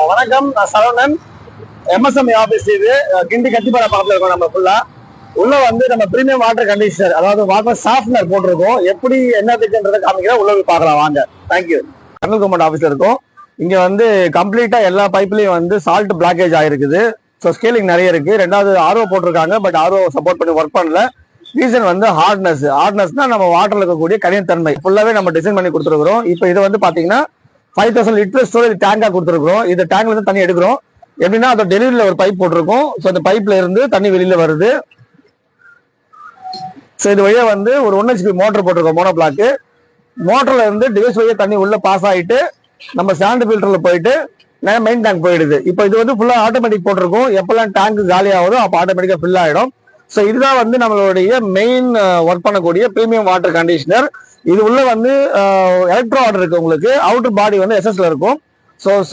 வணக்கம், நான் Saravanan. MSME office இது கிண்டி கத்திப்பாறை பக்கத்துல இருக்கோம். நம்ம ஃபுல்லா உள்ள வந்து நம்ம பிரீமியம் வாட்டர் கண்டிஷனர், அதாவது வாட்டர் சாஃப்ட்னர் போட்டிருக்கோம். எப்படி என்னதுக்குன்றதை காமிக்கிறேன், உள்ள போய் பார்க்கலாம் வாங்க. தேங்க்யூ. கர்னல் கவர்மெண்ட் ஆஃபீஸ்ல இருக்கும். இங்க வந்து கம்ப்ளீட்டா எல்லா பைப்லயும் வந்து சால்ட் பிளாக்கேஜ் ஆயிருக்குது. ஸோ ஸ்கேலிங் நிறைய இருக்கு. ரெண்டாவது ஆர்ஓ போட்டிருக்காங்க, பட் ஆர்ஓ சப்போர்ட் பண்ணி ஒர்க் பண்ணல. ரீசன் வந்து ஹார்ட்னஸ்னா நம்ம வாட்டர்ல இருக்கக்கூடிய கடினத்தன்மை ஃபுல்லாவே நம்ம டிசைன் பண்ணி கொடுத்துருக்கோம். இப்போ இது வந்து பாத்தீங்கன்னா 5000 லிட்டர் ஸ்டோரேஜ் டேங்கா கொடுத்துருக்கோம். இந்த டேங்க்ல இருந்து தண்ணி எடுக்கிறோம். எப்படின்னா அதோட டெலிவரியில ஒரு பைப் போட்டிருக்கோம். ஸோ அந்த பைப்ல இருந்து தண்ணி வெளியில வருது. ஸோ இது வழியா வந்து ஒரு 1 HP மோட்டர் போட்டிருக்கோம், மோனோ பிளாக். மோட்டர்ல இருந்து டிவைஸ் வழியா தண்ணி உள்ள பாஸ் ஆயிட்டு நம்ம சாண்ட் ஃபில்டர்ல போயிட்டு மெயின் டேங்க் போயிடுது. இப்போ இது வந்து ஃபுல்லா ஆட்டோமேட்டிக் போட்டிருக்கோம். எப்பெல்லாம் டேங்க் காலி ஆகுதோ அப்போ ஆட்டோமேட்டிக்கா ஃபில் ஆயிடும். ஸோ இதுதான் வந்து நம்மளுடைய மெயின் ஒர்க் பண்ணக்கூடிய பிரீமியம் வாட்டர் கண்டிஷனர். இது உள்ள வந்து எலக்ட்ரோ வாட்டர் இருக்கு. உங்களுக்கு அவுட்டர் பாடி வந்து SS இருக்கும். ஸோ